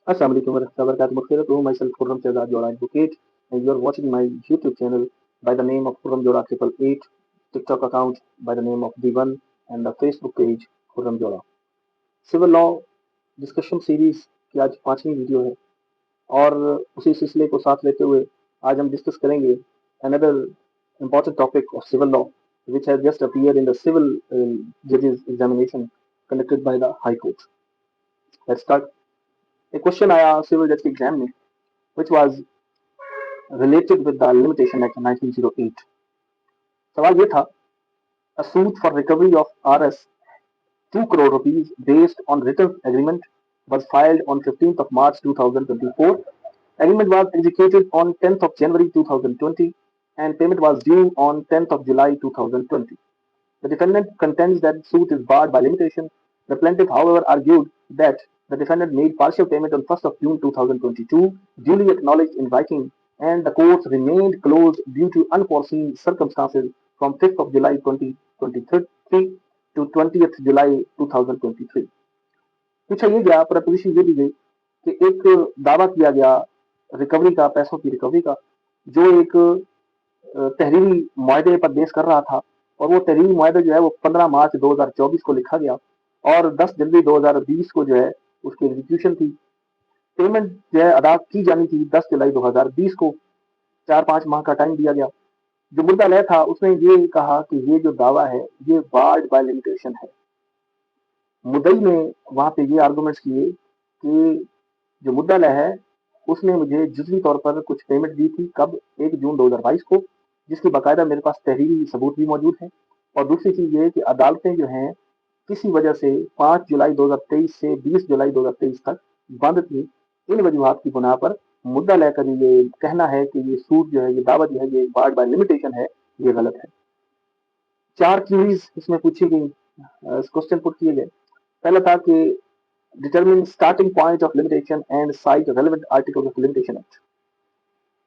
Assalamu alaikum warahmatullahi wabarakatuh. Maghfiratuhu, myself Khurram Shehzad Joda Advocate, and you are watching my YouTube channel by the name of Khurram Joda 888, TikTok account by the name of D1, and the Facebook page Khurram Joda. Civil law discussion series की आज 5वीं video है और उसी सिलसिले को साथ लेते हुए आज हम डिस्कस करेंगे another important topic of civil law which has just appeared in the civil judges examination conducted by the High Court. Let's start. A question आया सिविल जज के एग्जाम में which was related with the Limitation Act 1908. सवाल ये था, a suit for recovery of Rs 2 crore rupees based on written agreement was filed on 15th of March 2024. Agreement was executed on 10th of January 2020 and payment was due on 10th of July 2020. The defendant contends that suit is barred by limitation. The plaintiff, however, argued that the defendant made partial payment on 1st of June 2022, duly acknowledged in writing, and the courts remained closed due to unforeseen circumstances from 5th of July 2023 to 20th July 2023. पूछा ये गया, preposition ये दी गई कि एक दावा किया गया रिकवरी का, पैसों की रिकवरी का, जो एक तहरीरी मुआहदे पर बेस कर रहा था, और वो तहरीरी मुआहदा जो है वो 15 मार्च 2024 को लिखा गया और 10 जनवरी 2020 को जो है उसकी एग्जीक्यूशन थी। पेमेंट जो है अदा की जानी थी 10 जुलाई 2020 को, 4-5 माह का टाइम दिया गया। जो मुद्दा लय था उसने ये कहा कि ये जो दावा है ये बार्ड बाय लिमिटेशन है। मुद्दई ने वहां पे ये आर्गुमेंट्स किए कि जो मुद्दा लय है उसने मुझे जुजवी तौर पर कुछ पेमेंट दी थी, कब, 1 जून 2022 को, जिसकी बाकायदा मेरे पास तहरीरी सबूत भी मौजूद है। और दूसरी चीज ये कि अदालतें जो हैं किसी वजह से 5 जुलाई 2023 से 20 जुलाई 2023 तक बंद थी। इन वजूहात की बुना पर मुद्दा लेकर ये कहना है कि ये सूट जो है, ये दावा जो है, ये बार्ड बाय लिमिटेशन है, ये गलत है। 4 क्यूरीज इसमें पूछी गई, क्वेश्चन पुट किए गए। पहला था कि determine starting point of limitation and site relevant article of limitation act.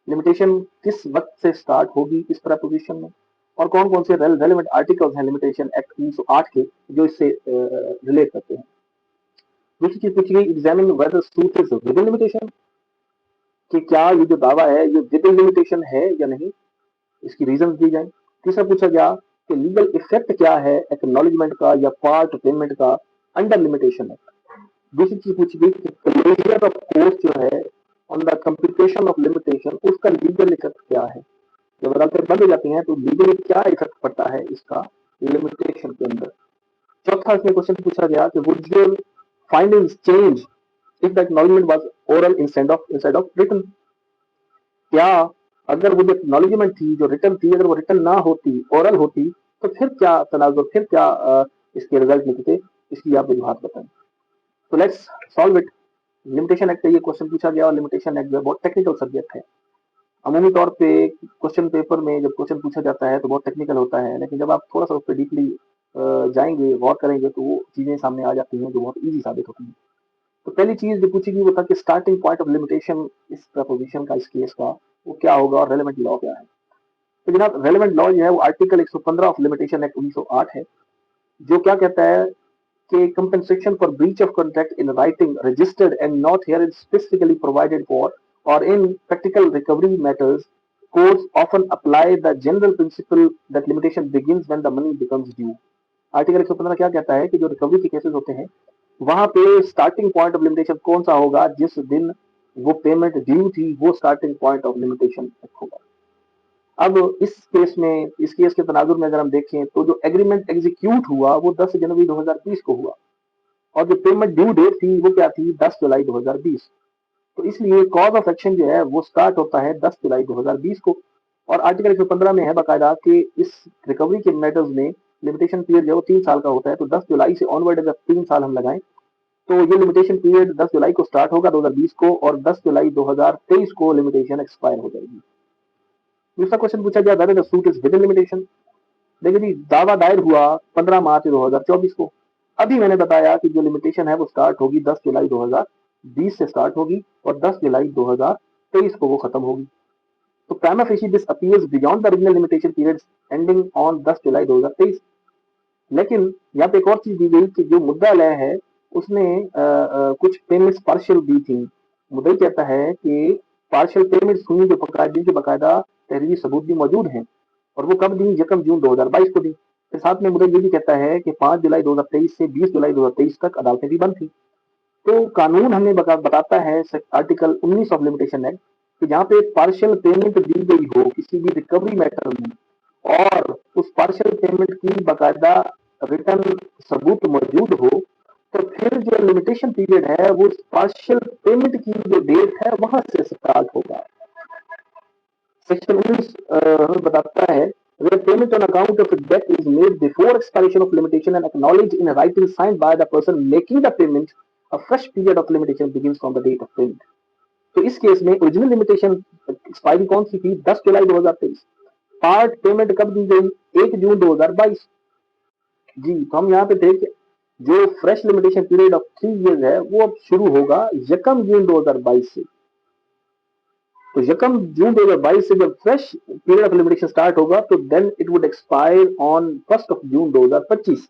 Limitation किस वक्त से स्टार्ट होगी इस प्रपोजिशन में, और कौन कौन से रेलेवेंट आर्टिकल्स हैं लिमिटेशन एक्ट 1908 के जो इससे रिलेट करते हैं। दूसरी चीज पूछी गई, examine whether suit is within limitation, कि क्या ये जो दावा है ये विद इन लिमिटेशन है या नहीं, इसकी रीजन दी जाए। तीसरा पूछा गया कि लीगल इफेक्ट क्या है एक्नॉलेजमेंट का या पार्ट पेमेंट का अंडर लिमिटेशन एक्ट। दूसरी चीज पूछी गई कि क्लोजर ऑफ कोर्ट जो है on the computation of limitation, उसका लीगल इफेक्ट क्या है। जब अदालतें बंद हो जाती हैं तो लीगली क्या इफेक्ट पड़ता है इसका लिमिटेशन के अंदर। चौथा इसमें क्वेश्चन पूछा गया कि would your findings change if the acknowledgement was oral instead of written. क्या अगर वो जो एक्नॉलेजमेंट थी, जो रिटन थी, अगर वो रिटन ना होती, ओरल होती, तो फिर क्या तनाजुर, फिर क्या इसके रिजल्ट निकलते, इसकी आप वजूहात बताएं। तो let's solve it. Limitation act पे ये क्वेश्चन पूछा गया और लिमिटेशन एक्ट जो बहुत टेक्निकल सब्जेक्ट है। अमूमी तौर पे क्वेश्चन पेपर में जब क्वेश्चन पूछा जाता है तो बहुत टेक्निकल होता है, लेकिन जब आप थोड़ा सा उस पर डीपली जाएंगे, गौर करेंगे, तो वो चीजें सामने आ जाती हैं जो बहुत ईजी साबित होती हैं। तो पहली चीज जो पूछी गई वो था कि स्टार्टिंग पॉइंट ऑफ लिमिटेशन इस प्रपोजिशन का, इस केस का, वो क्या होगा और रेलेवेंट लॉ क्या है। तो जनाब रेलेवेंट लॉ जो है वो आर्टिकल 115 ऑफ लिमिटेशन एक्ट 1908 है, जो क्या कहता है कि compensation for breach of contract in writing, registered and not herein specifically provided for, or in practical recovery matters, courts often apply the general principle that limitation begins when the money becomes due. Article 115 क्या कहता है कि जो recovery के cases होते हैं वहां पे स्टार्टिंग पॉइंट ऑफ लिमिटेशन कौन सा होगा, जिस दिन वो पेमेंट ड्यू थी वो स्टार्टिंग पॉइंट ऑफ लिमिटेशन होगा। अब इस केस में, इस केस के तनाजुर में अगर हम देखें तो जो एग्रीमेंट एग्जीक्यूट हुआ वो 10 जनवरी 2020 को हुआ और जो पेमेंट ड्यू डेट थी वो क्या थी, 10 जुलाई 2020। तो इसलिए कॉज ऑफ एक्शन जो है वो स्टार्ट होता है 10 जुलाई 2020 को। और आर्टिकल 115 में है बाकायदा कि इस रिकवरी के मैटर्स में लिमिटेशन पीरियड जो 3 साल का होता है। तो 10 जुलाई से ऑनवर्ड अगर 3 साल हम लगाएं तो ये लिमिटेशन पीरियड 10 जुलाई को स्टार्ट होगा 2020 को, और 10 जुलाई 2023 को लिमिटेशन एक्सपायर हो जाएगी। दूसरा क्वेश्चन पूछा गया, whether the suit is within limitation. देखिए जी, दावा दायर हुआ 15 मार्च 2024 को। अभी मैंने बताया कि जो लिमिटेशन है वो स्टार्ट होगी 10 जुलाई 2020 से स्टार्ट होगी और 10 जुलाई 2023 को वो खत्म होगी। तो prima facie this appears beyond the original limitation periods ending on 10 जुलाई 2023। लेकिन यहाँ पे एक और चीज दी गई कि जो मुद्दा लय है उसने कुछ पेमेंट्स पार्शियल दी थी मुद्दई कहता है कि पार्शियल पेमेंट्स हुई जिनके बकायदा तहरीरी सबूत भी मौजूद हैं, और वो कब दी? 1 जून 2022 को दी। फिर साथ में मुद्दई ये भी कहता है कि 5 जुलाई 2023 से 20 जुलाई 2023 तक अदालतें भी बंद थी। तो कानून हमें बताता है आर्टिकल 19 ऑफ लिमिटेशन एक्ट कि जहाँ पे पार्शियल पेमेंट दी गई हो किसी भी रिकवरी मैटर में, और उस पार्शियल पेमेंट की बकायदा रिटर्न सबूत मौजूद हो, तो फिर जो लिमिटेशन पीरियड है वो पार्शियल पेमेंट की जो डेट है वहां से स्टार्ट होगा। सेक्शन 19 हमें बताता है, where payment on account of a debt is made before expiration of limitation and acknowledged in writing signed by the person making the payment, a fresh period of limitation begins from the date of payment. तो इस case में original limitation expiry कौन सी थी? 10 जुलाई 2023। Part payment कब दी गई? 1 जून 2022। जी, तो हम यहाँ पे थे कि जो fresh limitation period of 3 years है वो अब शुरू होगा 1 जून 2022 से। तो 1 जून 2022 से जब fresh period of limitation start होगा तो then it would expire on 1 June 2025।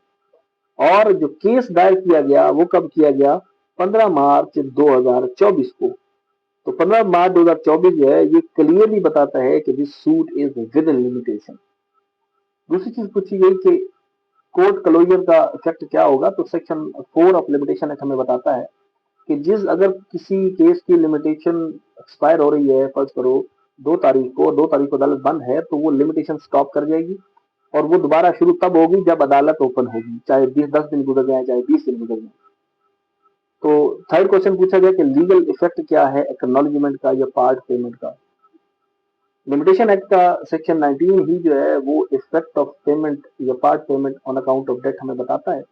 और जो केस दायर किया गया वो कब किया गया? 15 मार्च 2024 को। तो 15 मार्च 2024 जो है ये क्लियरली बताता है कि this suit is within limitation. दूसरी चीज पूछी गई कि कोर्ट क्लोजर का इफेक्ट क्या होगा, तो सेक्शन 4 ऑफ लिमिटेशन एक्ट हमें बताता है कि अगर किसी केस की लिमिटेशन एक्सपायर हो रही है, फर्ज करो 2 तारीख को अदालत बंद है, तो वो लिमिटेशन स्टॉप कर जाएगी और वो दोबारा शुरू तब होगी जब अदालत ओपन होगी, चाहे 10 दिन गुजर जाए चाहे 20 दिन गुजर जाए। तो थर्ड क्वेश्चन पूछा गया कि लीगल इफेक्ट क्या है एक्नॉलेजमेंट का या पार्ट पेमेंट का। लिमिटेशन एक्ट का सेक्शन 19 ही जो है वो इफेक्ट ऑफ पेमेंट या part payment on account of debt हमें बताता है।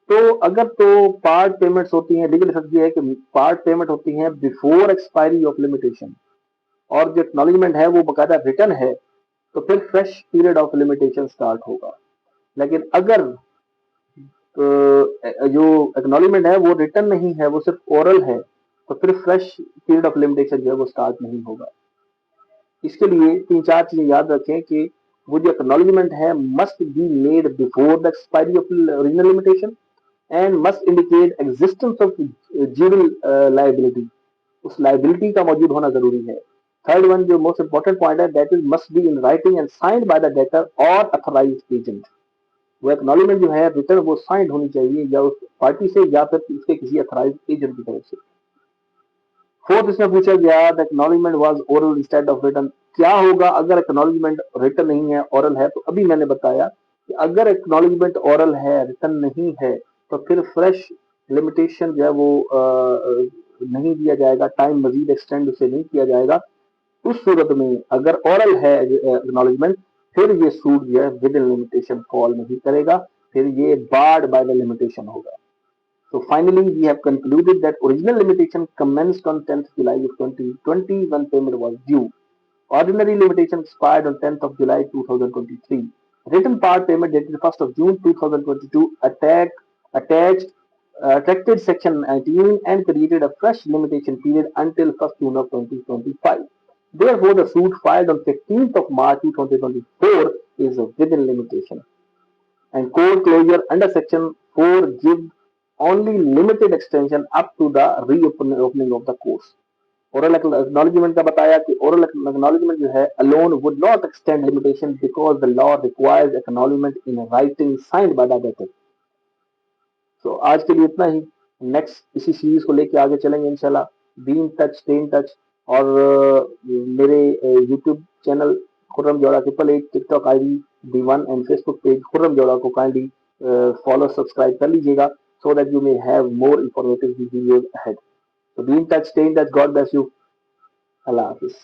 तो अगर तो पार्ट पेमेंट्स होती हैं, लीगल इफेक्ट ये है कि पार्ट पेमेंट होती हैं बिफोर एक्सपायरी ऑफ लिमिटेशन, और जो एक्नॉलेजमेंट है वो बकायदा रिटर्न है, तो फिर fresh period of limitation start होगा। लेकिन अगर जो एक्नॉलेजमेंट है वो रिटर्न नहीं है, वो सिर्फ ओरल है, तो फिर फ्रेश पीरियड ऑफ लिमिटेशन जो है वो स्टार्ट नहीं होगा। इसके लिए 3-4 चीजें याद रखें कि वो जो एक्नॉलेजमेंट है must be made before the expiry of original limitation and must indicate existence of ड्यूरल liability. उस लायबिलिटी का मौजूद होना जरूरी है। थर्ड वन जो मोस्ट इंपॉर्टेंट पॉइंट है, that is must be in writing and signed by the debtor और authorised agent. वो एक्नॉलेजमेंट जो है रिटर्न वो साइंड होनी चाहिए या उस पार्टी से या फिर उसके किसी अथॉराइज्ड एजेंट की तरफ से। फोर्थ इसमें पूछा गया the acknowledgement was oral instead of written. क्या होगा अगर एक्नॉलेजमेंट रिटन नहीं है, ओरल है? तो अभी मैंने बताया कि अगर एक्नॉलेजमेंट ओरल है, रिटन नहीं है, तो फिर फ्रेश लिमिटेशन जो है वो नहीं दिया जाएगा, टाइम मजीद एक्सटेंड उसे नहीं किया जाएगा। उस सूरत में अगर ओरल है एक्नॉलेजमेंट, फिर ये सूट जो है विद इन लिमिटेशन फॉल नहीं करेगा, फिर ये बार्ड बाय द लिमिटेशन होगा। So finally, we have concluded that original limitation commenced on 10th July of 2020 when payment was due. Ordinary limitation expired on 10th of July 2023. Written part payment dated 1st of June 2022 attracted section 19 and created a fresh limitation period until 1st June of 2025. Therefore, the suit filed on 15th of March 2024 is within limitation. And court closure under section 4 gives only limited extension up to the reopening of the courts. Oral acknowledgement का बताया कि oral acknowledgement जो है alone would not extend limitation because the law requires acknowledgement in writing signed by the debtor. तो आज के लिए इतना ही। नेक्स्ट इसी सीरीज को लेके आगे चलेंगे इंशाल्लाह। Be in touch, stay in touch. और मेरे यूट्यूब चैनल खुर्रम जोड़ा 888, TikTok ID D1 and Facebook page Khurram जोड़ा को काइंडली फॉलो सब्सक्राइब कर लीजिएगा so that you may have more informative videos ahead. So be in touch, stay in touch. God bless you. Allah Hafiz.